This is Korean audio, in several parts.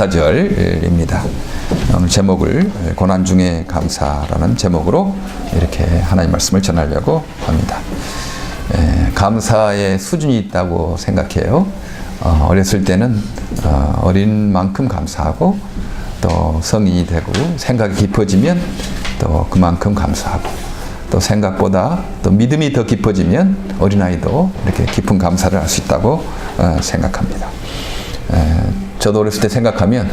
감사절입니다. 오늘 제목을 고난 중에 감사라는 제목으로 이렇게 하나님 말씀을 전하려고 합니다. 감사의 수준이 있다고 생각해요. 어렸을 때는 어린 만큼 감사하고, 또 성인이 되고 생각이 깊어지면 또 그만큼 감사하고, 또 생각보다 또 믿음이 더 깊어지면 어린아이도 이렇게 깊은 감사를 할 수 있다고 생각합니다. 저도 어렸을 때 생각하면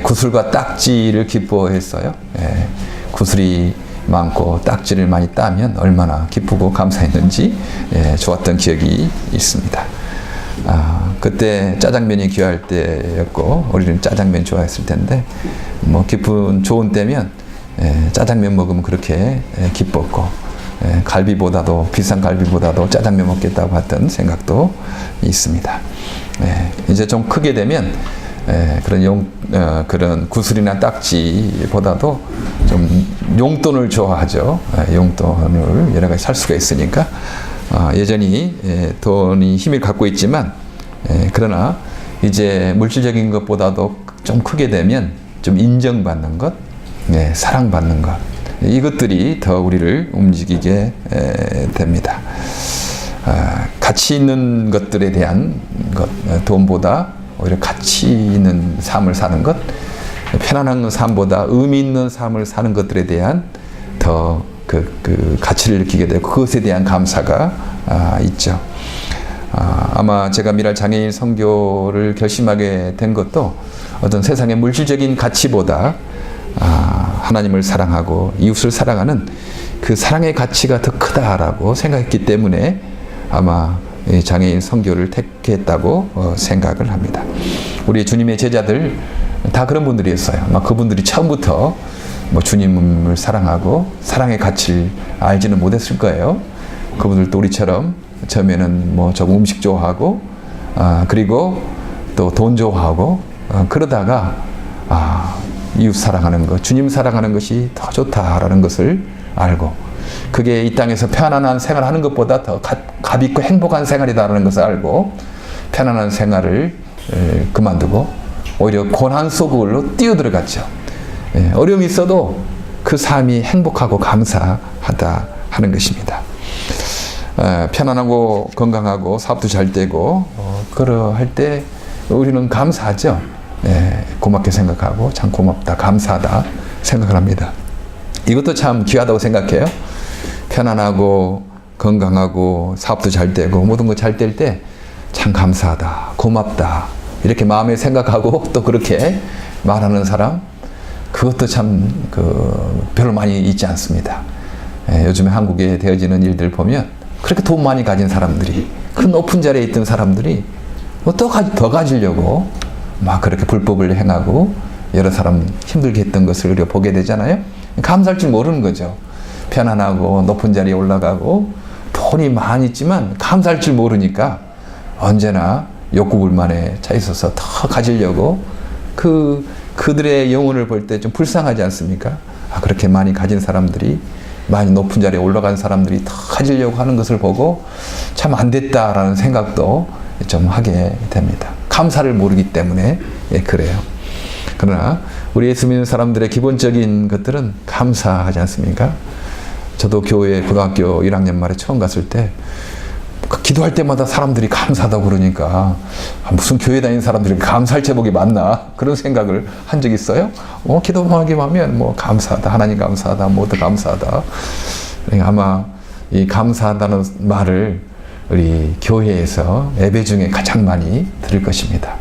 구슬과 딱지를 기뻐했어요. 구슬이 많고 딱지를 많이 따면 얼마나 기쁘고 감사했는지 좋았던 기억이 있습니다. 그때 짜장면이 귀할 때였고, 우리는 짜장면 좋아했을 텐데, 뭐 기분 좋은 때면 짜장면 먹으면 그렇게 기뻤고, 갈비보다도, 비싼 갈비보다도 짜장면 먹겠다고 했던 생각도 있습니다. 이제 좀 크게 되면 그런 구슬이나 딱지보다도 좀 용돈을 좋아하죠. 용돈을 여러 가지 살 수가 있으니까. 여전히 돈이 힘을 갖고 있지만, 그러나 이제 물질적인 것보다도 좀 크게 되면 좀 인정받는 것, 사랑받는 것, 이것들이 더 우리를 움직이게 됩니다. 가치 있는 것들에 대한 것, 돈보다 오히려 가치 있는 삶을 사는 것, 편안한 삶보다 의미 있는 삶을 사는 것들에 대한 더 그 가치를 느끼게 되고, 그것에 대한 감사가 있죠. 아마 제가 미랄 장애인 선교를 결심하게 된 것도 어떤 세상의 물질적인 가치보다 하나님을 사랑하고 이웃을 사랑하는 그 사랑의 가치가 더 크다라고 생각했기 때문에 아마 장애인 선교를 택했다고 생각을 합니다. 우리 주님의 제자들 다 그런 분들이었어요. 아마 그분들이 처음부터 뭐 주님을 사랑하고 사랑의 가치를 알지는 못했을 거예요. 그분들도 우리처럼 처음에는 뭐 조금 음식 좋아하고, 그리고 또 돈 좋아하고, 그러다가 이웃 사랑하는 것, 주님 사랑하는 것이 더 좋다라는 것을 알고, 그게 이 땅에서 편안한 생활하는 것보다 더 값 있고 행복한 생활이다라는 것을 알고, 편안한 생활을 그만두고 오히려 고난 속으로 뛰어들어갔죠. 어려움이 있어도 그 삶이 행복하고 감사하다 하는 것입니다. 편안하고 건강하고 사업도 잘 되고, 그러할 때 우리는 감사하죠. 고맙게 생각하고 참 고맙다, 감사하다 생각을 합니다. 이것도 참 귀하다고 생각해요. 편안하고 건강하고 사업도 잘 되고 모든 거 잘 될 때 참 감사하다, 고맙다 이렇게 마음에 생각하고 또 그렇게 말하는 사람, 그것도 참 별로 많이 있지 않습니다. 요즘에 한국에 되어지는 일들 보면 그렇게 돈 많이 가진 사람들이, 그 높은 자리에 있던 사람들이 더 가지려고 막 그렇게 불법을 행하고 여러 사람 힘들게 했던 것을 우리가 보게 되잖아요. 감사할 줄 모르는 거죠. 편안하고 높은 자리에 올라가고 돈이 많이 있지만 감사할 줄 모르니까 언제나 욕구불만에 차 있어서 더 가지려고, 그들의 영혼을 볼 때 좀 불쌍하지 않습니까? 그렇게 많이 가진 사람들이, 많이 높은 자리에 올라간 사람들이 더 가지려고 하는 것을 보고 참 안 됐다라는 생각도 좀 하게 됩니다. 감사를 모르기 때문에 그래요. 그러나 우리 예수 믿는 사람들의 기본적인 것들은 감사하지 않습니까? 저도 교회 고등학교 1학년 말에 처음 갔을 때 기도할 때마다 사람들이 감사하다고 그러니까 무슨 교회 다니는 사람들이 감사할 제목이 많나 그런 생각을 한 적이 있어요. 기도하기만 하면 뭐 감사하다, 하나님 감사하다, 모두 감사하다. 아마 이 감사하다는 말을 우리 교회에서 예배 중에 가장 많이 들을 것입니다.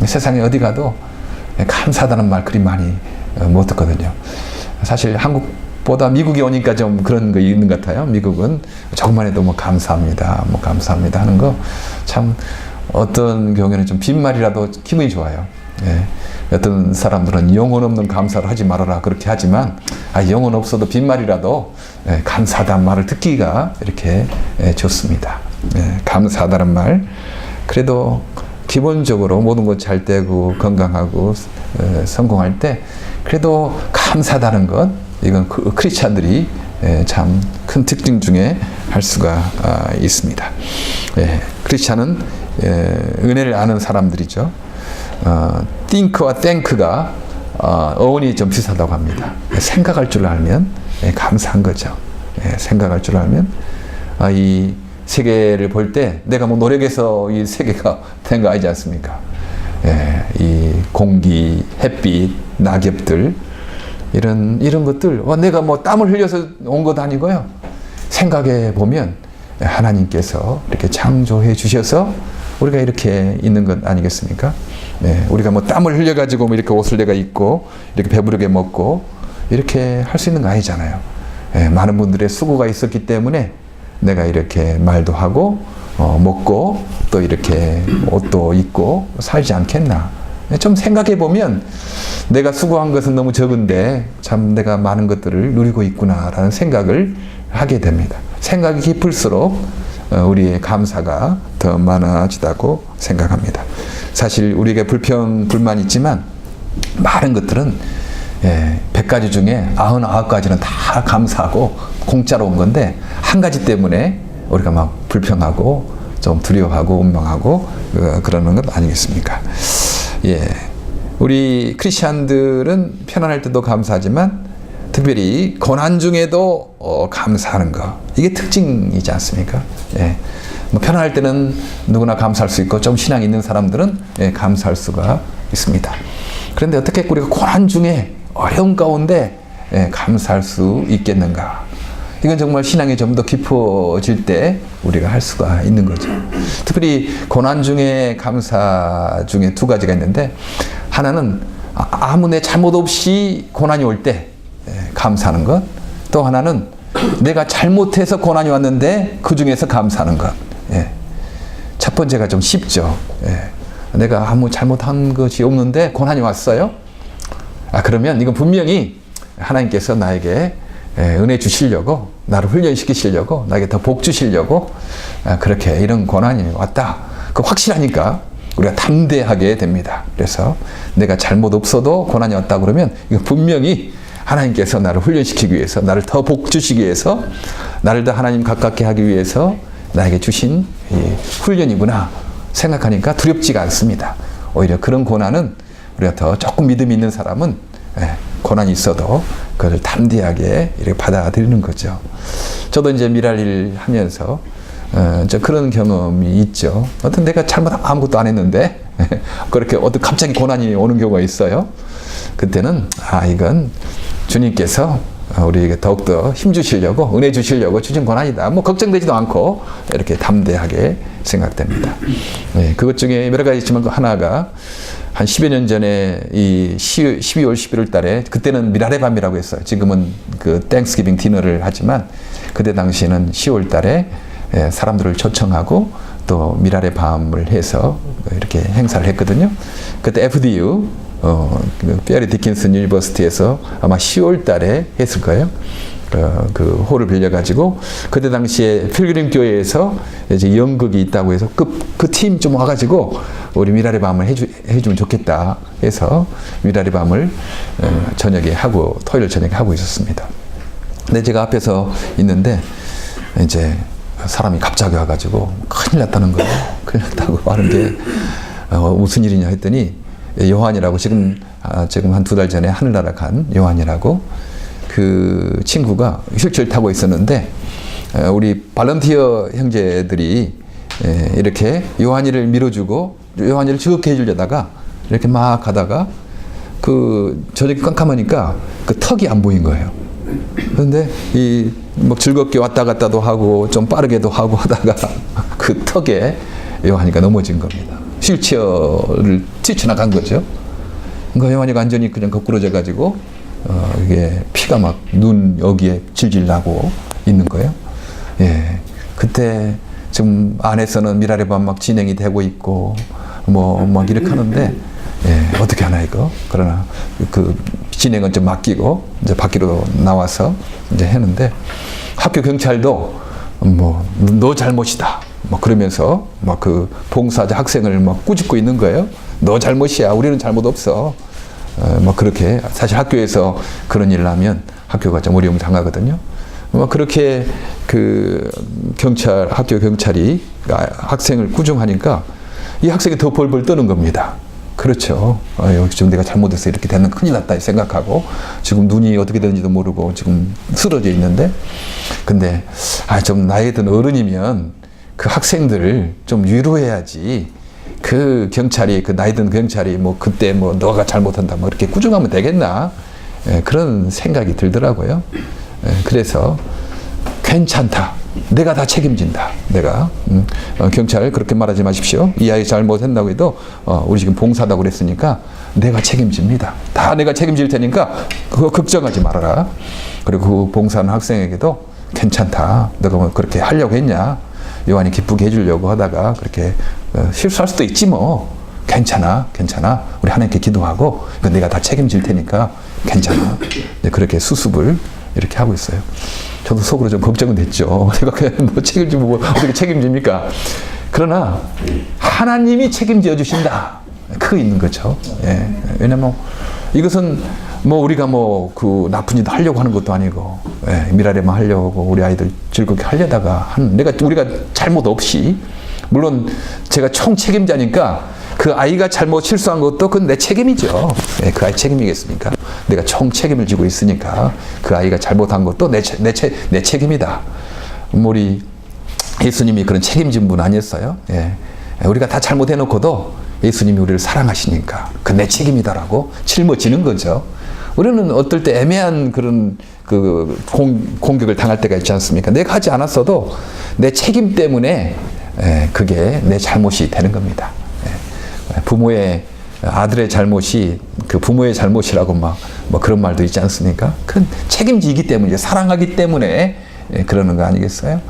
세상에 어디 가도 감사하다는 말 그리 많이 못 듣거든요. 사실 한국보다 미국에 오니까 좀 그런 거 있는 것 같아요. 미국은 조금만 해도 뭐 감사합니다, 뭐 감사합니다 하는 거 참 어떤 경우에는 좀 빈말이라도 기분이 좋아요. 어떤 사람들은 영혼 없는 감사를 하지 말아라 그렇게 하지만, 영혼 없어도 빈말이라도 감사하다는 말을 듣기가 이렇게 좋습니다. 감사하다는 말, 그래도 기본적으로 모든 것 잘 되고 건강하고 성공할 때 그래도 감사하다는 것, 이건 크리스찬들이 참 큰 특징 중에 할 수가 있습니다. 크리스찬은 은혜를 아는 사람들이죠. think와 thank가 어원이 좀 비슷하다고 합니다. 생각할 줄 알면 감사한 거죠. 생각할 줄 알면 이 세계를 볼 때 내가 뭐 노력해서 이 세계가 된 거 아니지 않습니까? 이 공기, 햇빛, 낙엽들 이런 것들 내가 뭐 땀을 흘려서 온 것도 아니고요. 생각해 보면 하나님께서 이렇게 창조해 주셔서 우리가 이렇게 있는 것 아니겠습니까? 우리가 뭐 땀을 흘려가지고 뭐 이렇게 옷을 내가 입고 이렇게 배부르게 먹고 이렇게 할 수 있는 거 아니잖아요. 많은 분들의 수고가 있었기 때문에 내가 이렇게 말도 하고 먹고 또 이렇게 옷도 입고 살지 않겠나. 좀 생각해 보면 내가 수고한 것은 너무 적은데 참 내가 많은 것들을 누리고 있구나라는 생각을 하게 됩니다. 생각이 깊을수록 우리의 감사가 더 많아지다고 생각합니다. 사실 우리에게 불평, 불만 있지만 많은 것들은 100가지 중에 99가지는 다 감사하고 공짜로 온 건데 한 가지 때문에 우리가 막 불평하고 좀 두려워하고 원망하고 그러는 것 아니겠습니까? 우리 크리스찬들은 편안할 때도 감사하지만 특별히 고난 중에도 감사하는 거 이게 특징이지 않습니까? 뭐 편안할 때는 누구나 감사할 수 있고 좀 신앙이 있는 사람들은 감사할 수가 있습니다. 그런데 어떻게 우리가 고난 중에 어려운 가운데 감사할 수 있겠는가? 이건 정말 신앙이 좀 더 깊어질 때 우리가 할 수가 있는 거죠. 특별히 고난 중에 감사 중에 두 가지가 있는데 하나는 아무 내 잘못 없이 고난이 올 때 감사하는 것, 또 하나는 내가 잘못해서 고난이 왔는데 그 중에서 감사하는 것. 첫 번째가 좀 쉽죠. 내가 아무 잘못한 것이 없는데 고난이 왔어요. 그러면 이건 분명히 하나님께서 나에게 은혜 주시려고, 나를 훈련시키시려고, 나에게 더 복 주시려고 그렇게 이런 고난이 왔다. 그 확실하니까 우리가 담대하게 됩니다. 그래서 내가 잘못 없어도 고난이 왔다 그러면 이거 분명히 하나님께서 나를 훈련시키기 위해서, 나를 더 복 주시기 위해서, 나를 더 하나님 가깝게 하기 위해서 나에게 주신 이 훈련이구나 생각하니까 두렵지가 않습니다. 오히려 그런 고난은 우리가 더 조금 믿음이 있는 사람은 고난이 있어도 그걸 담대하게 이렇게 받아들이는 거죠. 저도 이제 미랄일 하면서 그런 경험이 있죠. 어떤 내가 잘못 아무것도 안 했는데 그렇게 어떤 갑자기 고난이 오는 경우가 있어요. 그때는 이건 주님께서 우리에게 더욱더 힘 주시려고, 은혜 주시려고 주신 고난이다. 뭐 걱정되지도 않고 이렇게 담대하게 생각됩니다. 그것 중에 여러 가지 있지만 그 하나가 한 10여 년 전에 이 12월 11월 달에 그때는 미랄의 밤이라고 했어요. 지금은 그 땡스기빙 디너를 하지만 그때 당시에는 10월 달에 사람들을 초청하고 또 미랄의 밤을 해서 이렇게 행사를 했거든요. 그때 FDU 페리 디킨슨 유니버시티에서 아마 10월 달에 했을 거예요. 그 홀을 빌려가지고 그때 당시에 필그림 교회에서 이제 연극이 있다고 해서 그 팀 좀 와가지고 우리 미랄의 밤을 해주면 좋겠다 해서 미랄의 밤을 저녁에 하고 토요일 저녁에 하고 있었습니다. 근데 제가 앞에서 있는데 이제 사람이 갑자기 와가지고 큰일 났다는 거예요. 큰일 났다고 하는 게 무슨 일이냐 했더니 요한이라고 지금 한 2달 전에 하늘나라 간 요한이라고 그 친구가 휠체어를 타고 있었는데 우리 발런티어 형제들이 이렇게 요한이를 밀어주고 요한이를 즐겁게 해주려다가 이렇게 막 가다가 그 저녁에 깜깜하니까 그 턱이 안 보인 거예요. 그런데 이 뭐 즐겁게 왔다 갔다도 하고 좀 빠르게도 하고 하다가 그 턱에 요한이가 넘어진 겁니다. 휠체어를 뛰쳐나간 거죠. 그러니까 요한이가 완전히 그냥 거꾸러져 가지고 이게 피가 막 눈 여기에 질질 나고 있는 거예요. 그때 지금 안에서는 미랄의 밤 막 진행이 되고 있고 뭐 막 이렇게 하는데 어떻게 하나 이거. 그러나 그 진행은 좀 맡기고 이제 밖으로 나와서 이제 했는데 학교 경찰도 뭐 너 잘못이다. 막 그러면서 막 그 봉사자 학생을 막 꾸짖고 있는 거예요. 너 잘못이야. 우리는 잘못 없어. 막 그렇게 사실 학교에서 그런 일을 하면 학교가 좀 어려움 당하거든요. 막 그렇게 그 학교 경찰이 학생을 꾸중하니까 이 학생이 더 벌벌 떠는 겁니다. 그렇죠. 지금 내가 잘못해서 이렇게 되는 큰일 났다 생각하고 지금 눈이 어떻게 되는지도 모르고 지금 쓰러져 있는데 근데 좀 나이 든 어른이면 그 학생들을 좀 위로해야지 그 경찰이 그 나이 든 경찰이 뭐 그때 뭐 너가 잘못한다 뭐 이렇게 꾸중하면 되겠나 그런 생각이 들더라고요. 그래서 괜찮다. 내가 다 책임진다. 내가 경찰 그렇게 말하지 마십시오. 이 아이 잘못했다고 해도 우리 지금 봉사다고 그랬으니까 내가 책임집니다. 다 내가 책임질 테니까 그거 걱정하지 말아라. 그리고 그 봉사하는 학생에게도 괜찮다. 너가 뭐 그렇게 하려고 했냐. 요한이 기쁘게 해주려고 하다가 그렇게 실수할 수도 있지 뭐. 괜찮아. 우리 하나님께 기도하고 내가 다 책임질 테니까 괜찮아. 그렇게 수습을 이렇게 하고 있어요. 저도 속으로 좀 걱정은 됐죠. 제가 그냥 뭐 책임지면 뭐 어떻게 책임집니까? 그러나 하나님이 책임져 주신다. 그거 있는 거죠. 예. 왜냐면 이것은 뭐 우리가 뭐 그 나쁜 짓 하려고 하는 것도 아니고 미라레만 하려고 우리 아이들 즐겁게 하려다가 우리가 잘못 없이 물론 제가 총 책임자니까 그 아이가 잘못 실수한 것도 그건 내 책임이죠. 그 아이 책임이겠습니까? 내가 총 책임을 지고 있으니까 그 아이가 잘못한 것도 내 책임이다. 우리 예수님이 그런 책임진 분 아니었어요? 우리가 다 잘못해놓고도 예수님이 우리를 사랑하시니까 그 내 책임이다라고 짊어지는 거죠. 우리는 어떨 때 애매한 그런 그 공격을 당할 때가 있지 않습니까? 내가 하지 않았어도 내 책임 때문에 그게 내 잘못이 되는 겁니다. 부모의 아들의 잘못이 그 부모의 잘못이라고 뭐 그런 말도 있지 않습니까? 큰 책임지기 때문에 사랑하기 때문에 그러는 거 아니겠어요?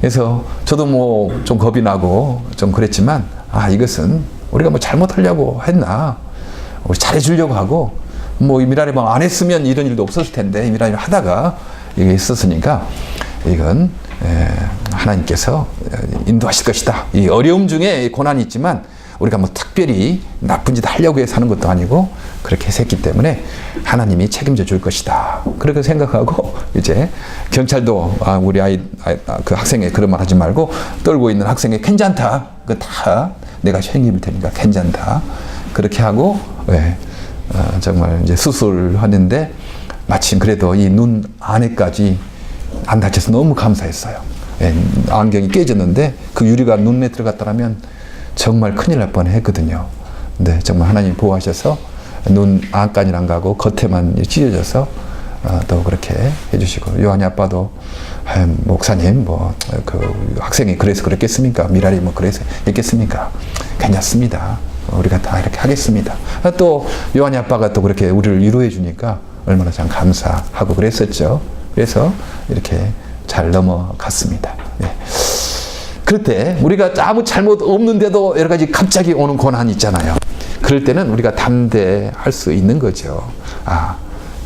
그래서 저도 뭐 좀 겁이 나고 좀 그랬지만 이것은 우리가 뭐 잘못하려고 했나 우리 잘해주려고 하고 뭐 미라레방 안 했으면 이런 일도 없었을 텐데 미라레를 하다가 이게 있었으니까 이건 하나님께서 인도하실 것이다. 이 어려움 중에 고난이 있지만 우리가 뭐 특별히 나쁜 짓 하려고 해서 하는 것도 아니고 그렇게 했기 때문에 하나님이 책임져 줄 것이다. 그렇게 생각하고 이제 경찰도 우리 그 학생에 그런 말 하지 말고 떨고 있는 학생에 괜찮다. 그 다 내가 책임질 테니까 괜찮다. 그렇게 하고 정말 이제 수술을 하는데 마침 그래도 이 눈 안에까지 안 다쳐서 너무 감사했어요. 안경이 깨졌는데 그 유리가 눈에 들어갔더라면 정말 큰일 날 뻔했거든요. 근데 정말 하나님 보호하셔서 눈 안까지는 안 가고 겉에만 찢어져서 또 그렇게 해주시고 요한이 아빠도 목사님 뭐 그 학생이 그래서 그랬겠습니까? 미랄이 뭐 그래서 했겠습니까? 괜찮습니다. 우리가 다 이렇게 하겠습니다. 또 요한이 아빠가 또 그렇게 우리를 위로해 주니까 얼마나 참 감사하고 그랬었죠. 그래서 이렇게 잘 넘어갔습니다. 그럴 때 우리가 아무 잘못 없는데도 여러 가지 갑자기 오는 고난이 있잖아요. 그럴 때는 우리가 담대할 수 있는 거죠.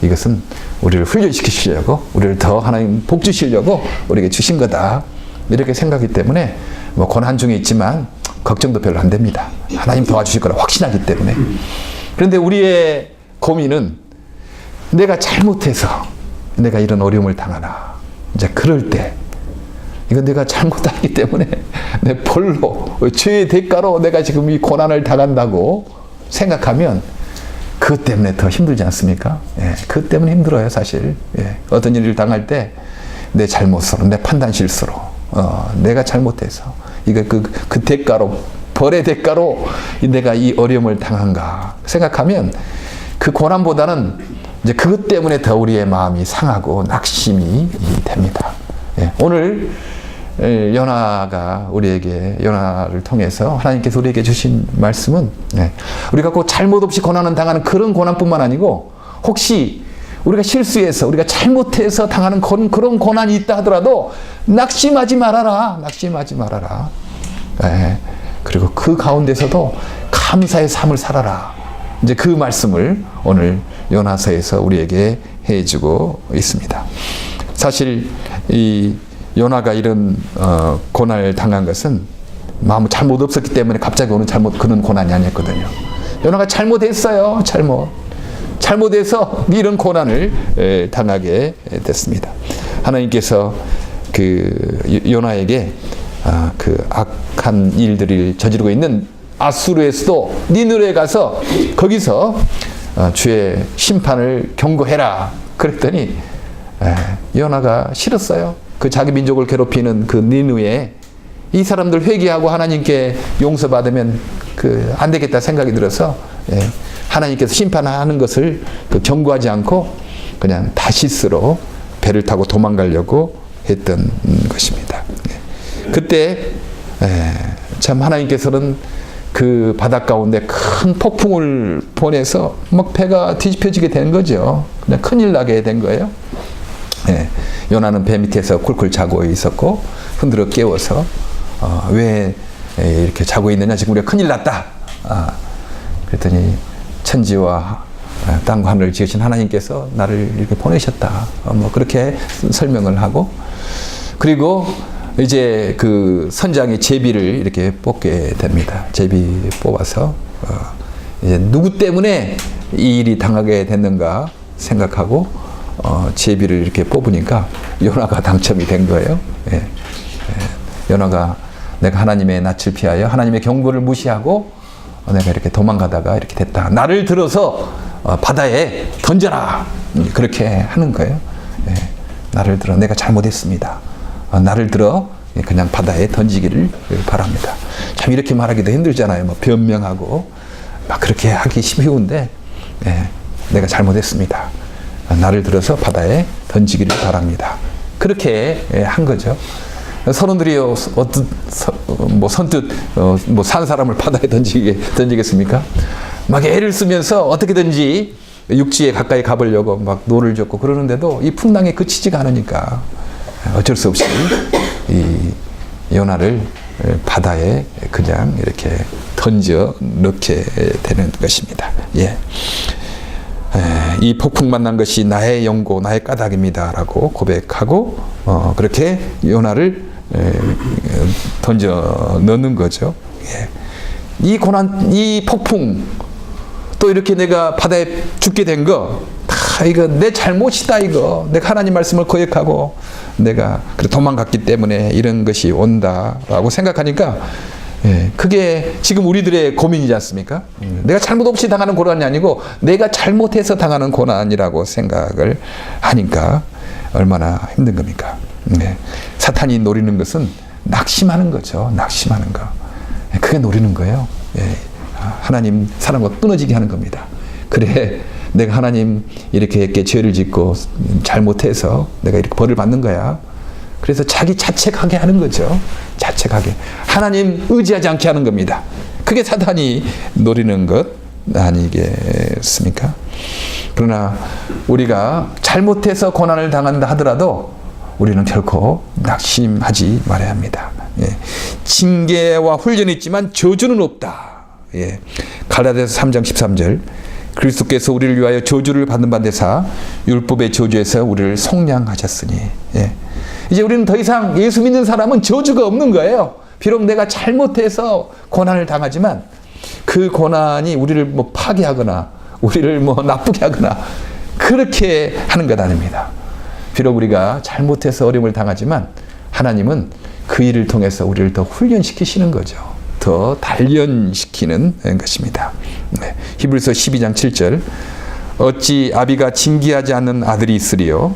이것은 우리를 훈련시키시려고 우리를 더 하나님 복 주시려고 우리에게 주신 거다. 이렇게 생각하기 때문에 뭐 고난 중에 있지만 걱정도 별로 안 됩니다. 하나님 도와주실 거라 확신하기 때문에. 그런데 우리의 고민은 내가 잘못해서 내가 이런 어려움을 당하나. 이제 그럴 때 이건 내가 잘못하기 때문에 내 벌로 죄의 대가로 내가 지금 이 고난을 당한다고 생각하면 그것 때문에 더 힘들지 않습니까? 그것 때문에 힘들어요, 사실. 어떤 일을 당할 때 내 잘못으로, 내 판단 실수로, 내가 잘못해서 이거 그 대가로, 벌의 대가로 내가 이 어려움을 당한가 생각하면 그 고난보다는 이제 그것 때문에 더 우리의 마음이 상하고 낙심이 됩니다. 오늘 연하가 우리에게 연하를 통해서 하나님께서 우리에게 주신 말씀은 우리가 꼭 잘못 없이 고난을 당하는 그런 고난뿐만 아니고 혹시 우리가 실수해서 우리가 잘못해서 당하는 그런 고난이 있다 하더라도 낙심하지 말아라. 낙심하지 말아라. 그리고 그 가운데서도 감사의 삶을 살아라. 이제 그 말씀을 오늘 요나서에서 우리에게 해주고 있습니다. 사실 이 요나가 이런 고난을 당한 것은 마음 잘못 없었기 때문에 갑자기 오는 그런 고난이 아니었거든요. 요나가 잘못했어요. 잘못해서 이런 고난을 당하게 됐습니다. 하나님께서 그 요나에게 그 악한 일들을 저지르고 있는 아수르에서도 니느웨에 가서 거기서 주의 심판을 경고해라. 그랬더니 요나가 싫었어요. 그 자기 민족을 괴롭히는 그 니느웨에 이 사람들 회개하고 하나님께 용서받으면 안 되겠다 생각이 들어서 하나님께서 심판하는 것을 경고하지 않고 그냥 다시스로 배를 타고 도망가려고 했던 것입니다. 그때 참 하나님께서는 그 바닷 가운데 큰 폭풍을 보내서 막 배가 뒤집혀지게 된 거죠. 그냥 큰일 나게 된 거예요. 요나는 배 밑에서 쿨쿨 자고 있었고 흔들어 깨워서 왜 이렇게 자고 있느냐, 지금 우리가 큰일 났다. 그랬더니 천지와 땅과 하늘을 지으신 하나님께서 나를 이렇게 보내셨다. 뭐 그렇게 설명을 하고, 그리고 이제 그 선장이 제비를 이렇게 뽑게 됩니다. 제비 뽑아서 이제 누구 때문에 이 일이 당하게 됐는가 생각하고 제비를 이렇게 뽑으니까 요나가 당첨이 된 거예요. 요나가 내가 하나님의 낯을 피하여 하나님의 경고를 무시하고 내가 이렇게 도망가다가 이렇게 됐다. 나를 들어서 바다에 던져라. 그렇게 하는 거예요. 나를 들어 내가 잘못했습니다. 나를 들어 그냥 바다에 던지기를 바랍니다. 참 이렇게 말하기도 힘들잖아요. 뭐 변명하고 막 그렇게 하기 쉬운데 내가 잘못했습니다. 나를 들어서 바다에 던지기를 바랍니다. 그렇게 한 거죠. 선원들이요, 뭐 선뜻 뭐 산 사람을 바다에 던지겠습니까? 막 애를 쓰면서 어떻게든지 육지에 가까이 가보려고 막 노를 젓고 그러는데도 이 풍랑에 그치지가 않으니까 어쩔 수 없이 이 요나를 바다에 그냥 이렇게 던져 넣게 되는 것입니다. 이 폭풍 만난 것이 나의 영고, 나의 까닭입니다라고 고백하고 그렇게 요나를 던져 넣는 거죠. 이 고난, 이 폭풍, 또 이렇게 내가 바다에 죽게 된 거, 다 이거 내 잘못이다. 이거 내가 하나님 말씀을 거역하고 내가 도망갔기 때문에 이런 것이 온다라고 생각하니까 그게 지금 우리들의 고민이지 않습니까? 내가 잘못 없이 당하는 고난이 아니고 내가 잘못해서 당하는 고난이라고 생각을 하니까 얼마나 힘든 겁니까? 사탄이 노리는 것은 낙심하는 거죠. 낙심하는 거. 그게 노리는 거예요. 하나님 사람과 끊어지게 하는 겁니다. 그래, 내가 하나님 이렇게 죄를 짓고 잘못해서 내가 이렇게 벌을 받는 거야. 그래서 자기 자책하게 하는 거죠. 자책하게. 하나님 의지하지 않게 하는 겁니다. 그게 사탄이 노리는 것 아니겠습니까? 그러나 우리가 잘못해서 고난을 당한다 하더라도 우리는 결코 낙심하지 말아야 합니다. 징계와 훈련이 있지만 저주는 없다. 갈라디아서 3장 13절, 그리스도께서 우리를 위하여 저주를 받는 바 되사 율법의 저주에서 우리를 속량하셨으니. 이제 우리는 더 이상 예수 믿는 사람은 저주가 없는 거예요. 비록 내가 잘못해서 고난을 당하지만 그 고난이 우리를 뭐 파괴하거나 우리를 뭐 나쁘게 하거나 그렇게 하는 것 아닙니다. 비록 우리가 잘못해서 어려움을 당하지만 하나님은 그 일을 통해서 우리를 더 훈련시키시는 거죠. 더 단련시키는 것입니다. 히브리서 12장 7절, 어찌 아비가 징계하지 않는 아들이 있으리요?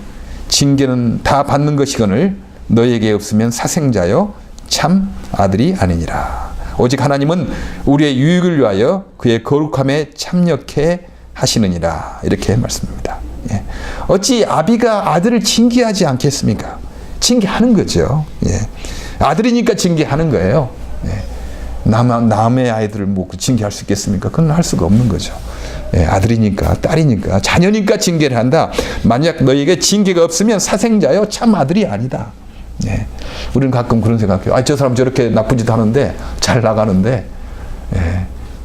징계는 다 받는 것이거늘 너에게 없으면 사생자요 참 아들이 아니니라. 오직 하나님은 우리의 유익을 위하여 그의 거룩함에 참여케 하시느니라. 이렇게 말씀합니다. 어찌 아비가 아들을 징계하지 않겠습니까? 징계하는 거죠. 아들이니까 징계하는 거예요. 남의 아이들을 뭐 징계할 수 있겠습니까? 그건 할 수가 없는 거죠. 아들이니까, 딸이니까, 자녀니까 징계를 한다. 만약 너에게 징계가 없으면 사생자요 참 아들이 아니다. 우리는 가끔 그런 생각해요. 저 사람 저렇게 나쁜 짓 하는데 잘 나가는데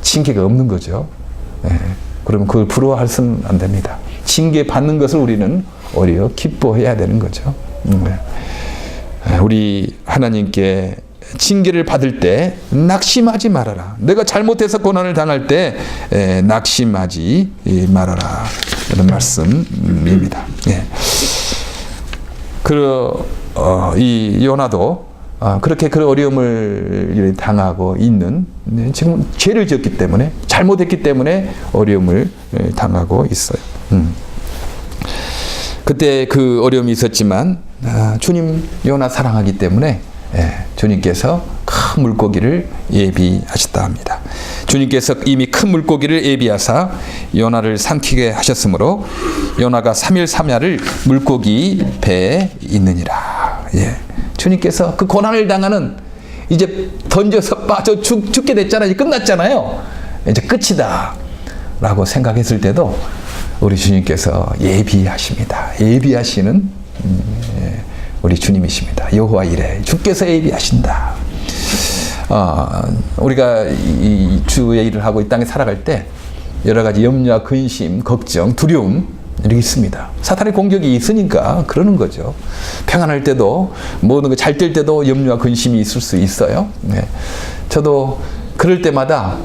징계가 없는 거죠. 그러면 그걸 부러워할 수는 안 됩니다. 징계 받는 것을 우리는 오히려 기뻐해야 되는 거죠. 우리 하나님께 징계를 받을 때 낙심하지 말아라. 내가 잘못해서 고난을 당할 때 낙심하지 말아라. 이런 말씀입니다. 이 요나도 그렇게 그 어려움을 당하고 있는, 지금 죄를 지었기 때문에, 잘못했기 때문에 어려움을 당하고 있어요. 그때 그 어려움이 있었지만 주님 요나 사랑하기 때문에 주님께서 큰 물고기를 예비하셨다 합니다. 주님께서 이미 큰 물고기를 예비하사 요나를 삼키게 하셨으므로 요나가 3일 3야를 물고기 배에 있느니라. 주님께서 그 고난을 당하는, 이제 던져서 빠져 죽게 됐잖아요. 이제 끝났잖아요. 이제 끝이다 라고 생각했을 때도 우리 주님께서 예비하십니다. 예비하시는 우리 주님이십니다. 여호와 이레, 주께서 예비하신다. 우리가 이 주의 일을 하고 이 땅에 살아갈 때 여러 가지 염려와 근심, 걱정, 두려움 이렇게 있습니다. 사탄의 공격이 있으니까 그러는 거죠. 평안할 때도, 모든 거 잘 될 때도 염려와 근심이 있을 수 있어요. 저도 그럴 때마다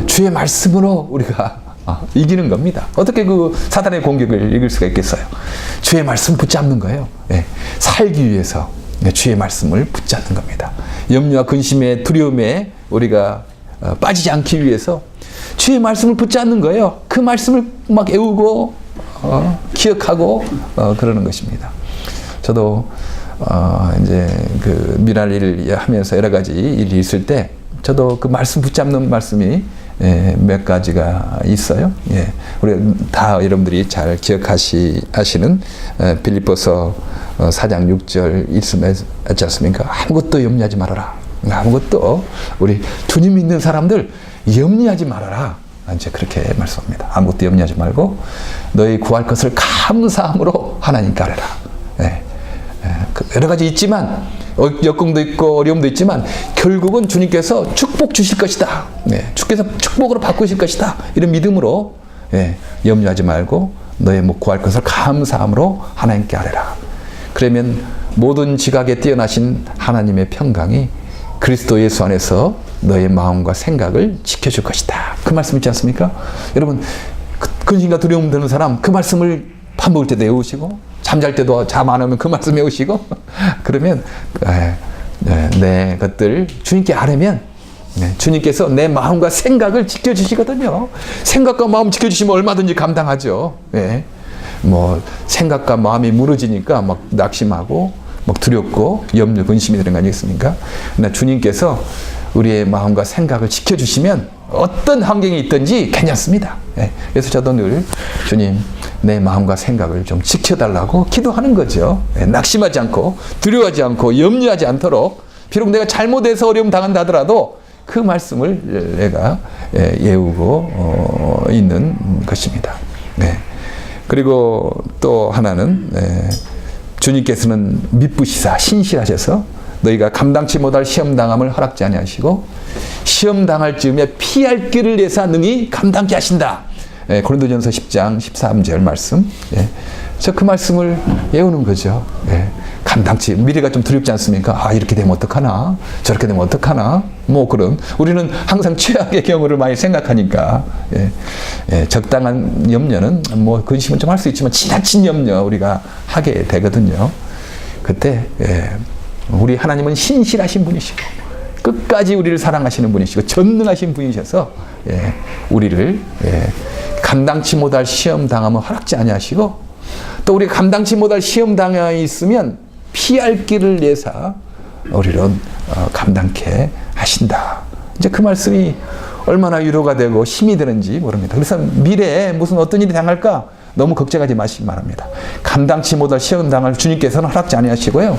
주의 말씀으로 우리가 이기는 겁니다. 어떻게 그 사탄의 공격을 이길 수가 있겠어요? 주의 말씀 붙잡는 거예요. 살기 위해서 주의 말씀을 붙잡는 겁니다. 염려와 근심에, 두려움에 우리가 빠지지 않기 위해서 주의 말씀을 붙잡는 거예요. 그 말씀을 막 외우고 기억하고 그러는 것입니다. 저도 이제 그 미랄 일을 하면서 여러 가지 일이 있을 때 저도 그 말씀 붙잡는 말씀이 몇 가지가 있어요. 우리 다 여러분들이 잘 기억하시는 빌립보서 4장 6절 있지 않습니까? 아무것도 염려하지 말아라. 아무것도, 우리 주님 믿는 사람들 염려하지 말아라. 이제 그렇게 말씀합니다. 아무것도 염려하지 말고 너희 구할 것을 감사함으로 하나님께 아뢰라. 여러 가지 있지만, 역경도 있고 어려움도 있지만 결국은 주님께서 축복 주실 것이다. 주께서 축복으로 바꾸실 것이다. 이런 믿음으로 염려하지 말고 너의 구할 것을 감사함으로 하나님께 아뢰라. 그러면 모든 지각에 뛰어나신 하나님의 평강이 그리스도 예수 안에서 너의 마음과 생각을 지켜줄 것이다. 그 말씀 있지 않습니까? 여러분, 근심과 두려움 드는 사람 그 말씀을 밥 먹을 때도 외우시고, 잠잘 때도 잠 안 오면 그 말씀 외우시고, 그러면 내 것들 주님께 아뢰면 주님께서 내 마음과 생각을 지켜주시거든요. 생각과 마음 지켜주시면 얼마든지 감당하죠. 생각과 마음이 무너지니까 막 낙심하고 막 두렵고 염려, 근심이 되는 거 아니겠습니까? 그러나 주님께서 우리의 마음과 생각을 지켜주시면 어떤 환경이 있든지 괜찮습니다. 그래서 저도 늘 주님, 내 마음과 생각을 좀 지켜달라고 기도하는 거죠. 낙심하지 않고, 두려워하지 않고, 염려하지 않도록, 비록 내가 잘못해서 어려움 당한다 하더라도 그 말씀을 내가 외우고 있는 것입니다. 그리고 또 하나는 주님께서는 미쁘시사 신실하셔서 너희가 감당치 못할 시험당함을 허락지 아니하시고 시험당할 즈음에 피할 길을 내사 능히 감당케 하신다. 고린도전서 10장 13절 말씀. 저 그 말씀을 외우는 거죠. 감당치, 미래가 좀 두렵지 않습니까? 이렇게 되면 어떡하나? 저렇게 되면 어떡하나? 그런, 우리는 항상 최악의 경우를 많이 생각하니까, 적당한 염려는, 근심은 좀 할 수 있지만, 지나친 염려 우리가 하게 되거든요. 그때, 우리 하나님은 신실하신 분이시고, 끝까지 우리를 사랑하시는 분이시고, 전능하신 분이셔서, 우리를, 감당치 못할 시험 당함을 허락지 아니하시고, 또 우리가 감당치 못할 시험 당함이 있으면 피할 길을 내사 우리를 감당케 하신다. 이제 그 말씀이 얼마나 위로가 되고 힘이 되는지 모릅니다. 그래서 미래에 무슨 어떤 일이 당할까 너무 걱정하지 마시기 바랍니다. 감당치 못할 시험 당할 주님께서는 허락지 아니하시고요.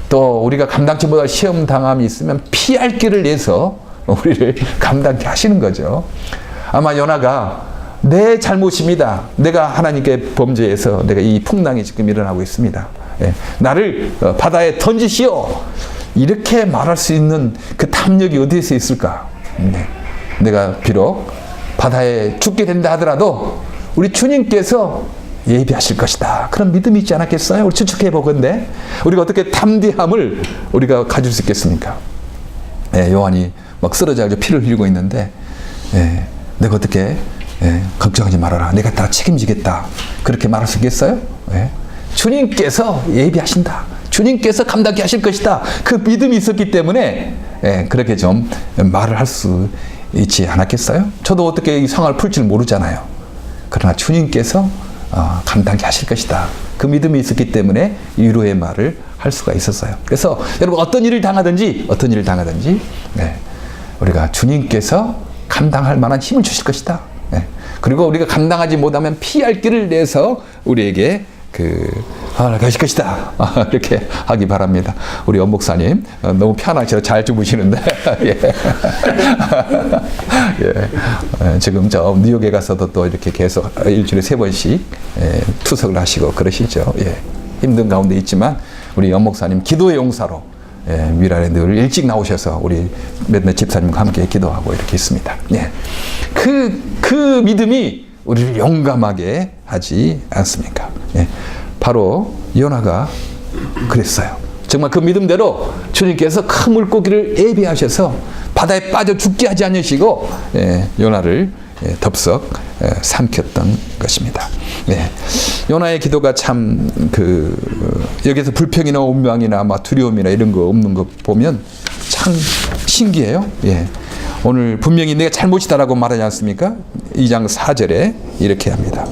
또 우리가 감당치 못할 시험 당함이 있으면 피할 길을 내서 우리를 감당케 하시는 거죠. 아마 요나가 내 잘못입니다. 내가 하나님께 범죄해서 내가 이 풍랑이 지금 일어나고 있습니다. 나를 바다에 던지시오. 이렇게 말할 수 있는 그 탐욕이 어디에서 있을까? 내가 비록 바다에 죽게 된다 하더라도 우리 주님께서 예비하실 것이다. 그런 믿음이 있지 않았겠어요? 우리 추측해 보건대 우리가 어떻게 담대함을 우리가 가질 수 있겠습니까? 요한이 막 쓰러져가지고 피를 흘리고 있는데 내가 어떻게 걱정하지 말아라. 내가 다 책임지겠다. 그렇게 말할 수 있겠어요? 주님께서 예비하신다. 주님께서 감당케 하실 것이다. 그 믿음이 있었기 때문에 그렇게 좀 말을 할 수 있지 않았겠어요? 저도 어떻게 이 상황을 풀지를 모르잖아요. 그러나 주님께서 감당케 하실 것이다. 그 믿음이 있었기 때문에 위로의 말을 할 수가 있었어요. 그래서 여러분 어떤 일을 당하든지 우리가 주님께서 감당할 만한 힘을 주실 것이다. 그리고 우리가 감당하지 못하면 피할 길을 내서 우리에게 가실 것이다. 이렇게 하기 바랍니다. 우리 엄 목사님 너무 편하셔서 잘 주무시는데 지금 저 뉴욕에 가서도 또 이렇게 계속 일주일에 3번씩 투석을 하시고 그러시죠. 힘든 가운데 있지만 우리 엄 목사님 기도의 용사로 미라에 늘 일찍 나오셔서 우리 몇몇 집사님과 함께 기도하고 이렇게 있습니다. 그 믿음이 우리를 용감하게 하지 않습니까? 바로 요나가 그랬어요. 정말 그 믿음대로 주님께서 큰 물고기를 예비하셔서 바다에 빠져 죽게 하지 않으시고 요나를 덥석 삼켰던 것입니다. 요나의 기도가 참 여기서 불평이나 원망이나 두려움이나 이런 거 없는 거 보면 참 신기해요. 오늘 분명히 내가 잘못이다라고 말하지 않습니까? 2장 4절에 이렇게 합니다.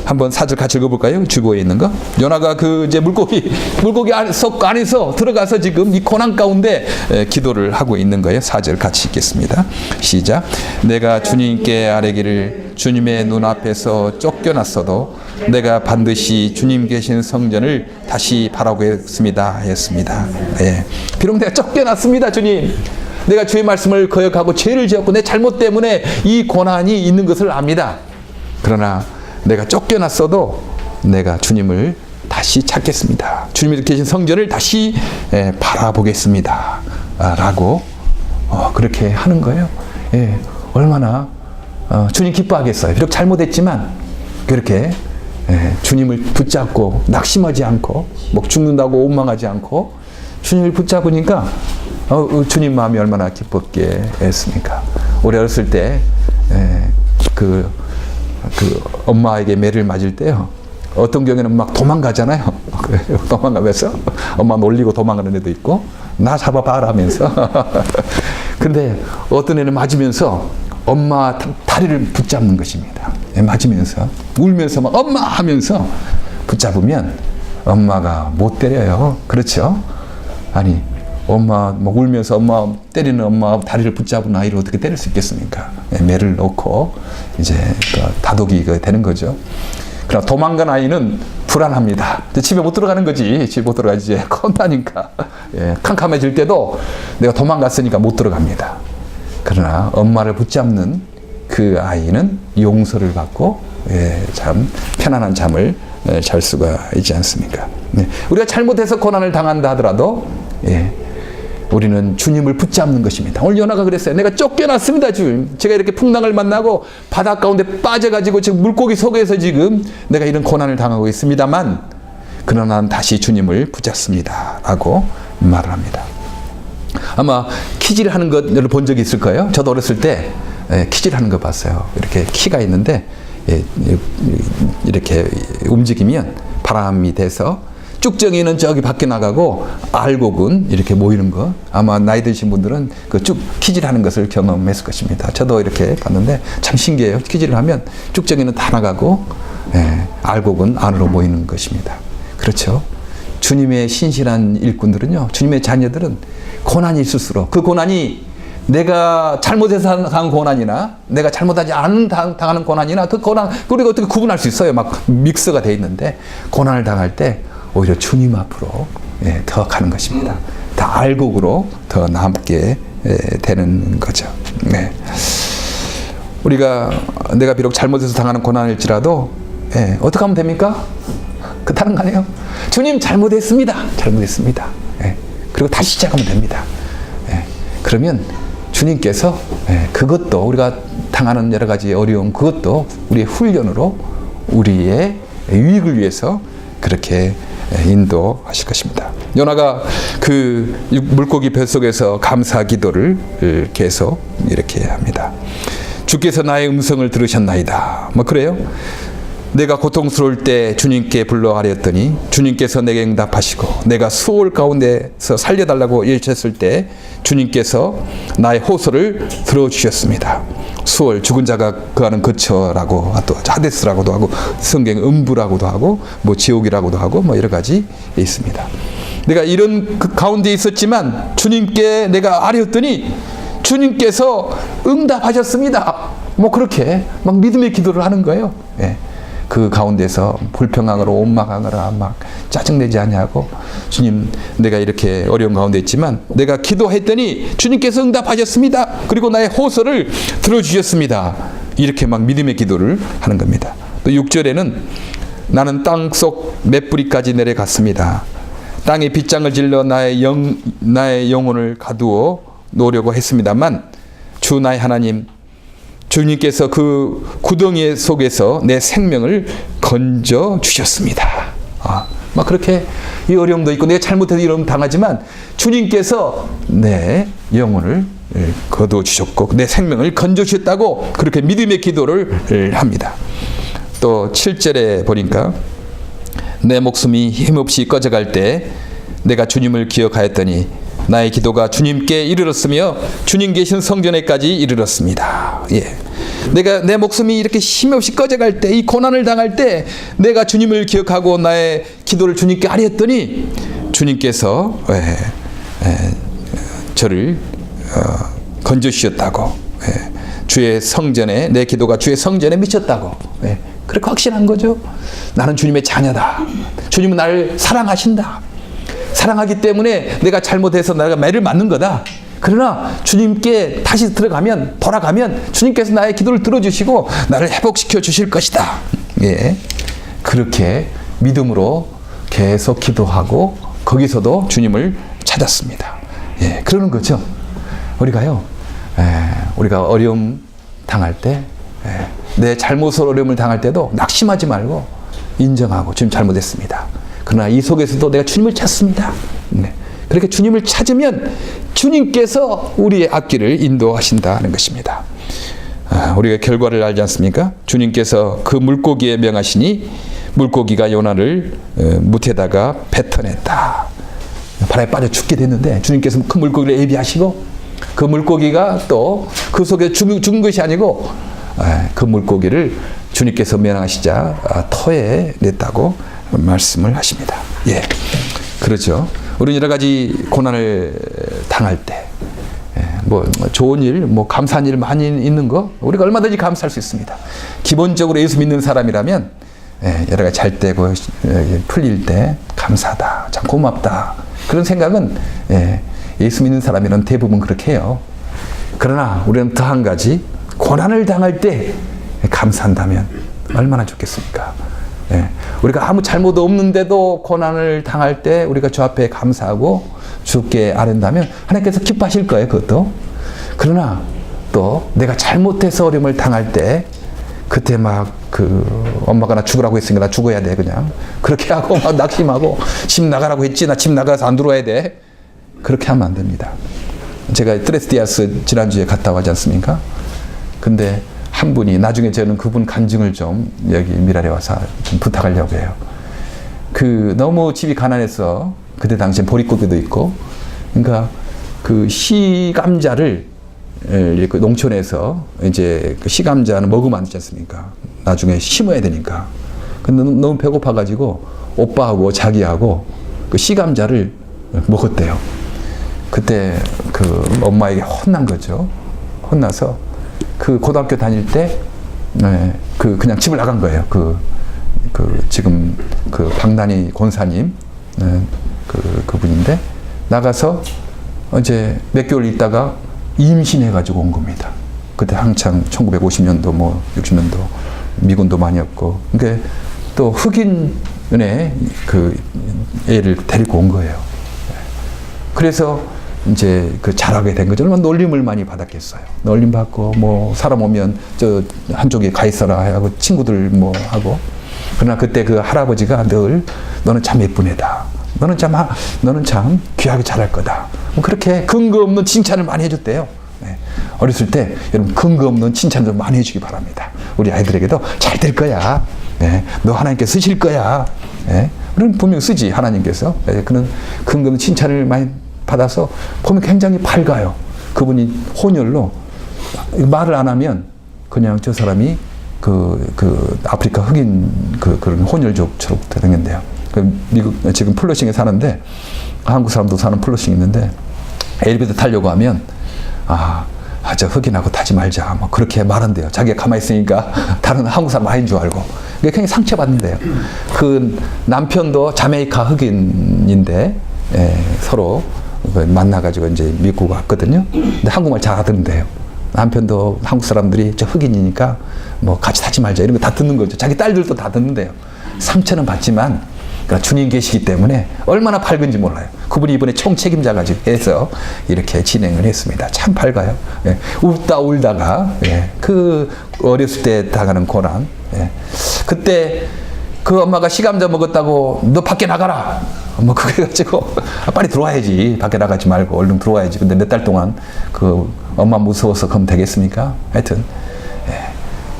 한번 4절 같이 읽어볼까요? 주보에 있는 거. 요나가 이제 물고기 안에서 들어가서 지금 이 고난 가운데 기도를 하고 있는 거예요. 4절 같이 읽겠습니다. 시작. 내가 주님께 아뢰기를 주님의 눈앞에서 쫓겨났어도 내가 반드시 주님 계신 성전을 다시 바라보겠습니다. 했습니다. 비록 내가 쫓겨났습니다, 주님. 내가 주의 말씀을 거역하고 죄를 지었고 내 잘못 때문에 이 고난이 있는 것을 압니다. 그러나 내가 쫓겨났어도 내가 주님을 다시 찾겠습니다. 주님이 계신 성전을 다시 바라보겠습니다. 라고 그렇게 하는 거예요. 얼마나 주님 기뻐하겠어요. 비록 잘못했지만 그렇게 주님을 붙잡고 낙심하지 않고 죽는다고 원망하지 않고 주님을 붙잡으니까 주님 마음이 얼마나 기뻤겠습니까? 우리 어렸을 때 엄마에게 매를 맞을 때요. 어떤 경우에는 막 도망가잖아요. 도망가면서 엄마 놀리고 도망가는 애도 있고 나 잡아봐라 하면서 근데 어떤 애는 맞으면서 엄마 다리를 붙잡는 것입니다. 맞으면서 울면서 막 엄마 하면서 붙잡으면 엄마가 못 때려요. 그렇죠? 아니 엄마 울면서 엄마 때리는 엄마 다리를 붙잡은 아이를 어떻게 때릴 수 있겠습니까? 매를 놓고 이제 다독이가 되는 거죠. 그러나 도망간 아이는 불안합니다. 집에 못 들어가는 거지. 집에 못 들어가지. 이제 혼나니까. 캄캄해질 때도 내가 도망갔으니까 못 들어갑니다. 그러나 엄마를 붙잡는 그 아이는 용서를 받고 참 편안한 잠을 잘 수가 있지 않습니까? 우리가 잘못해서 고난을 당한다 하더라도 우리는 주님을 붙잡는 것입니다. 오늘 요나가 그랬어요. 내가 쫓겨났습니다, 주님. 제가 이렇게 풍랑을 만나고 바다 가운데 빠져가지고 지금 물고기 속에서 지금 내가 이런 고난을 당하고 있습니다만 그러나 난 다시 주님을 붙잡습니다. 라고 말을 합니다. 아마 키질 하는 것 여러분 본 적이 있을 거예요. 저도 어렸을 때 키질 하는 거 봤어요. 이렇게 키가 있는데 이렇게 움직이면 바람이 돼서 쭉정이는 저기 밖에 나가고 알곡은 이렇게 모이는 거. 아마 나이 드신 분들은 쭉 키질하는 것을 경험했을 것입니다. 저도 이렇게 봤는데 참 신기해요. 키질을 하면 쭉정이는 다 나가고 알곡은 안으로 모이는 것입니다. 그렇죠? 주님의 신실한 일꾼들은요. 주님의 자녀들은 고난이 있을수록 그 고난이 내가 잘못해서 당한 고난이나 내가 잘못하지 않은 당하는 고난이나 그 고난 우리가 어떻게 구분할 수 있어요? 막 믹스가 돼 있는데 고난을 당할 때 오히려 주님 앞으로 더 가는 것입니다. 더 알곡으로 더 남게 되는 거죠. 내가 비록 잘못해서 당하는 고난일지라도 어떻게 하면 됩니까? 다른 거 아니에요? 주님 잘못했습니다. 그리고 다시 시작하면 됩니다. 그러면 주님께서 그것도 우리가 당하는 여러 가지 어려움 그것도 우리의 훈련으로 우리의 유익을 위해서 그렇게 인도하실 것입니다. 요나가 그 물고기 뱃속에서 감사 기도를 계속 이렇게 합니다. 주께서 나의 음성을 들으셨나이다. 그래요? 내가 고통스러울 때 주님께 불러하렸더니 주님께서 내게 응답하시고 내가 수월 가운데서 살려달라고 외쳤을 때 주님께서 나의 호소를 들어주셨습니다. 수월, 죽은 자가 거하는 거처라고, 또 하데스라고도 하고, 성경 음부라고도 하고, 뭐 지옥이라고도 하고, 뭐 여러 가지 있습니다. 내가 이런 그 가운데 있었지만 주님께 내가 아뢰었더니 주님께서 응답하셨습니다. 뭐 그렇게 막 믿음의 기도를 하는 거예요. 예. 그 가운데서 불평하거나 원망하거나 막 짜증내지 아니하고, 주님, 내가 이렇게 어려운 가운데 있지만 내가 기도했더니 주님께서 응답하셨습니다. 그리고 나의 호소를 들어주셨습니다. 이렇게 막 믿음의 기도를 하는 겁니다. 또 6절에는 나는 땅속 몇 뿌리까지 내려갔습니다. 땅에 빗장을 질러 나의 영혼을 가두어 놓으려고 했습니다만 주 나의 하나님, 주님께서 그 구덩이 속에서 내 생명을 건져 주셨습니다. 막 그렇게 이 어려움도 있고 내가 잘못해서 이런 당하지만 주님께서 내 영혼을 거두어 주셨고 내 생명을 건져 주셨다고 그렇게 믿음의 기도를 합니다. 또 7절에 보니까 내 목숨이 힘없이 꺼져갈 때 내가 주님을 기억하였더니 나의 기도가 주님께 이르렀으며 주님 계신 성전에까지 이르렀습니다. 예. 내 목숨이 이렇게 힘없이 꺼져갈 때, 이 고난을 당할 때 내가 주님을 기억하고 나의 기도를 주님께 아뢰었더니 주님께서 저를 건져주셨다고, 주의 성전에, 내 기도가 주의 성전에 미쳤다고, 그렇게 확신한 거죠. 나는 주님의 자녀다. 주님은 나를 사랑하신다. 사랑하기 때문에 내가 잘못해서 내가 매를 맞는 거다. 그러나 주님께 다시 돌아가면 주님께서 나의 기도를 들어주시고 나를 회복시켜 주실 것이다. 예, 그렇게 믿음으로 계속 기도하고 거기서도 주님을 찾았습니다. 예, 그러는 거죠. 우리가요, 우리가 어려움 당할 때, 내 잘못으로 어려움을 당할 때도 낙심하지 말고 인정하고 주님 잘못했습니다. 그러나 이 속에서도 내가 주님을 찾습니다. 네. 그렇게 주님을 찾으면 주님께서 우리의 앞길을 인도하신다는 것입니다. 우리가 결과를 알지 않습니까? 주님께서 그 물고기에 명하시니 물고기가 요나를 무태다가 뱉어냈다. 바다에 빠져 죽게 됐는데 주님께서 그 물고기를 예비하시고 그 물고기가 또 그 속에 죽은 것이 아니고 그 물고기를 주님께서 명하시자 터에 냈다고 말씀을 하십니다. 예, 그렇죠. 우리 여러 가지 고난을 당할 때, 뭐 좋은 일, 뭐 감사한 일 많이 있는 거 우리가 얼마든지 감사할 수 있습니다. 기본적으로 예수 믿는 사람이라면 여러 가지 잘 되고 풀릴 때 감사하다, 참 고맙다 그런 생각은 예수 믿는 사람이라면 대부분 그렇게 해요. 그러나 우리는 더 한 가지, 고난을 당할 때 감사한다면 얼마나 좋겠습니까? 우리가 아무 잘못 없는데도 고난을 당할 때 우리가 주 앞에 감사하고 주께 아뢰다면 하나님께서 기뻐하실 거예요. 그것도. 그러나 또 내가 잘못해서 어려움을 당할 때 그때 막 엄마가 나 죽으라고 했으니까 나 죽어야 돼 그냥 그렇게 하고 막 낙심하고 집 나가라고 했지 나 집 나가서 안 들어와야 돼 그렇게 하면 안 됩니다. 제가 트레스디아스 지난주에 갔다 와지 않습니까? 근데 한 분이 나중에 저는 그분 간증을 좀 여기 미랄에 와서 좀 부탁하려고 해요. 너무 집이 가난해서 그때 당시엔 보릿고개도 있고, 그러니까 그 시감자를 이렇게 농촌에서 이제 그 시감자는 먹으면 안 되지 않습니까? 나중에 심어야 되니까. 근데 너무 배고파가지고 오빠하고 자기하고 그 시감자를 먹었대요. 그때 그 엄마에게 혼난 거죠. 혼나서 그 고등학교 다닐 때, 그냥 집을 나간 거예요. 지금 박난희 권사님, 그분인데, 나가서 이제 몇 개월 있다가 임신해가지고 온 겁니다. 그때 한창 1950년도, 60년도, 미군도 많이 없고, 그러니까 또 흑인의 애를 데리고 온 거예요. 그래서 이제 자라게 된 거죠. 얼마나 놀림을 많이 받았겠어요. 놀림 받고, 사람 오면 저 한쪽에 가 있어라 하고 친구들 하고. 그러나 그때 그 할아버지가 늘 너는 참 예쁜 애다. 너는 참 귀하게 자랄 거다. 그렇게 근거 없는 칭찬을 많이 해줬대요. 네. 어렸을 때 여러분 근거 없는 칭찬 좀 많이 해주기 바랍니다. 우리 아이들에게도 잘 될 거야. 네. 너 하나님께 쓰실 거야. 네. 우리는 분명 쓰지 하나님께서. 네. 그런 근거 없는 칭찬을 많이 받아서 보면 굉장히 밝아요. 그분이 혼혈로 말을 안 하면 그냥 저 사람이 그 아프리카 흑인 그런 혼혈족처럼 생겼대요. 미국 지금 플러싱에 사는데 한국 사람도 사는 플러싱 있는데 엘리베이터 타려고 하면 저 흑인하고 타지 말자 뭐 그렇게 말한대요. 자기가 가만히 있으니까 다른 한국 사람 아닌 줄 알고. 그게 굉장히 상처받는데요. 그 남편도 자메이카 흑인인데 서로 만나가지고 이제 미국 왔거든요. 근데 한국말 잘하던데요. 남편도 한국 사람들이 저 흑인이니까 뭐 같이 타지 말자 이런 거 다 듣는 거죠. 자기 딸들도 다 듣는데요. 상처는 받지만 그러니까 주님 계시기 때문에 얼마나 밝은지 몰라요. 그분이 이번에 총책임자가 해서 이렇게 진행을 했습니다. 참 밝아요. 예. 웃다 울다가 그 어렸을 때 당하는 고난. 그때 그 엄마가 시감자 먹었다고 너 밖에 나가라. 뭐 그래 가지고 빨리 들어와야지. 밖에 나가지 말고 얼른 들어와야지. 근데 몇 달 동안 그 엄마 무서워서 그럼 되겠습니까? 하여튼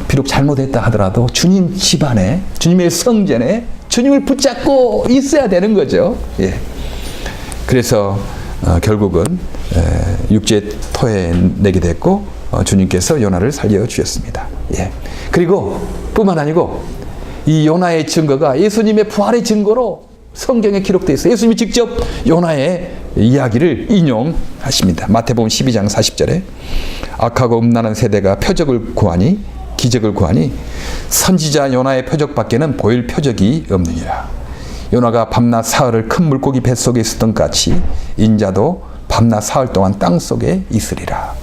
비록 잘못했다 하더라도 주님 집안에 주님의 성전에 주님을 붙잡고 있어야 되는 거죠. 예. 그래서 결국은 육지에 토해내게 됐고 주님께서 요나를 살려 주셨습니다. 예. 그리고 뿐만 아니고 이 요나의 증거가 예수님의 부활의 증거로 성경에 기록되어 있어요. 예수님이 직접 요나의 이야기를 인용하십니다. 마태복음 12장 40절에 악하고 음란한 세대가 표적을 구하니 기적을 구하니 선지자 요나의 표적밖에는 보일 표적이 없느니라. 요나가 밤낮 사흘을 큰 물고기 뱃속에 있었던 같이 인자도 밤낮 사흘 동안 땅속에 있으리라.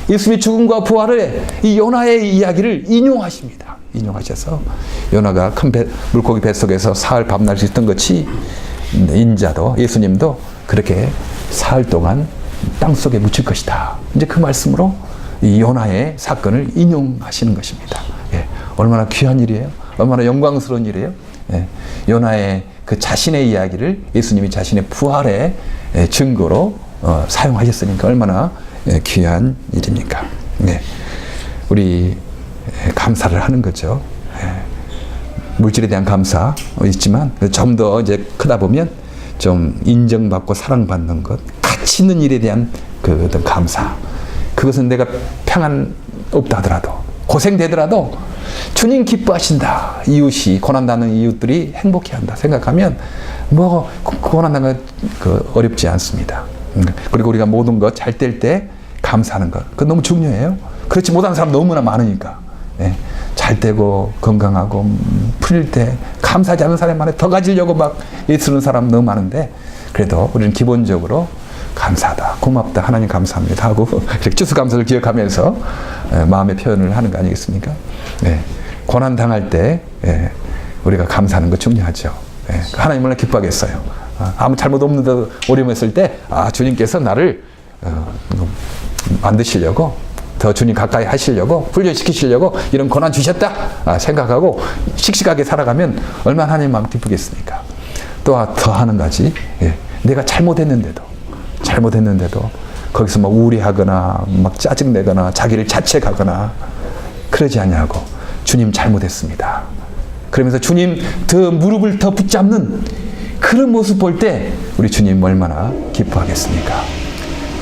예수님의 죽음과 부활을 이 요나의 이야기를 인용하십니다. 인용하셔서 요나가 큰 물고기 뱃속에서 사흘 밤낮 있었던 것이 인자도 예수님도 그렇게 사흘 동안 땅속에 묻힐 것이다. 이제 그 말씀으로 이 요나의 사건을 인용하시는 것입니다. 예. 얼마나 귀한 일이에요. 얼마나 영광스러운 일이에요. 예. 요나의 그 자신의 이야기를 예수님이 자신의 부활의 증거로 사용하셨으니까 얼마나 귀한 일입니까. 예. 우리 감사를 하는 거죠. 예. 물질에 대한 감사 있지만 좀 더 이제 크다 보면 좀 인정받고 사랑받는 것, 가치 있는 일에 대한 그 어떤 감사. 그것은 내가 평안 없다 하더라도 고생되더라도 주님 기뻐하신다. 이웃이 고난당하는 이웃들이 행복해한다 생각하면 뭐 고난당한 그 어렵지 않습니다. 그리고 우리가 모든 것 잘 될 때 감사하는 것, 그거 너무 중요해요. 그렇지 못하는 사람 너무나 많으니까. 네. 잘 되고 건강하고 풀릴 때 감사하지 않는 사람만에 더 가지려고 막 애쓰는 사람 너무 많은데 그래도 우리는 기본적으로 감사하다, 고맙다, 하나님 감사합니다 하고 이렇게 추수감사를 기억하면서 마음의 표현을 하는 거 아니겠습니까? 네. 고난 당할 때 우리가 감사하는 거 중요하죠. 하나님 얼마나 기뻐하겠어요. 아무 잘못 없는데도 어려움했을 때 주님께서 나를 만드시려고 더 주님 가까이 하시려고 훈련시키시려고 이런 고난 주셨다 생각하고 씩씩하게 살아가면 얼마나 하나님 마음 기쁘겠습니까? 또 더 하는 가지 내가 잘못했는데도 거기서 막 우울해하거나 막 짜증내거나 자기를 자책하거나 그러지 아니하고 주님 잘못했습니다. 그러면서 주님 더 무릎을 더 붙잡는 그런 모습 볼 때 우리 주님 얼마나 기뻐하겠습니까?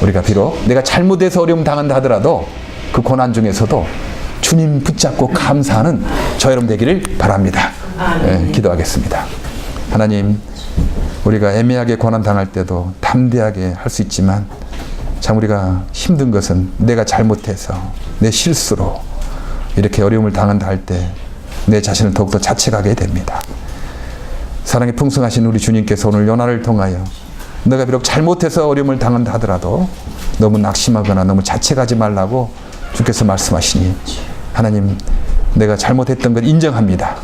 우리가 비록 내가 잘못해서 어려움 당한다 하더라도 그 고난 중에서도 주님 붙잡고 감사하는 저 여러분 되기를 바랍니다. 기도하겠습니다. 하나님, 우리가 애매하게 고난 당할 때도 담대하게 할 수 있지만 참 우리가 힘든 것은 내가 잘못해서 내 실수로 이렇게 어려움을 당한다 할 때 내 자신을 더욱더 자책하게 됩니다. 사랑이 풍성하신 우리 주님께서 오늘 요나를 통하여 내가 비록 잘못해서 어려움을 당한다 하더라도 너무 낙심하거나 너무 자책하지 말라고 주께서 말씀하시니 하나님, 내가 잘못했던 걸 인정합니다.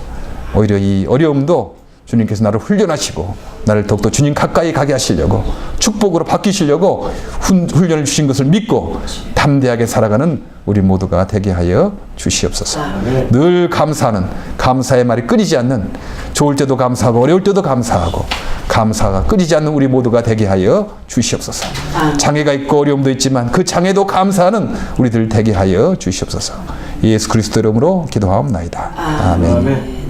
오히려 이 어려움도 주님께서 나를 훈련하시고 나를 더욱더 주님 가까이 가게 하시려고 축복으로 바뀌시려고 훈련을 주신 것을 믿고 담대하게 살아가는 우리 모두가 되게 하여 주시옵소서. 늘 감사하는 감사의 말이 끊이지 않는 좋을 때도 감사하고 어려울 때도 감사하고 감사가 끊이지 않는 우리 모두가 되게 하여 주시옵소서. 장애가 있고 어려움도 있지만 그 장애도 감사하는 우리들 되게 하여 주시옵소서. 예수 그리스도 이름으로 기도하옵나이다. 아멘.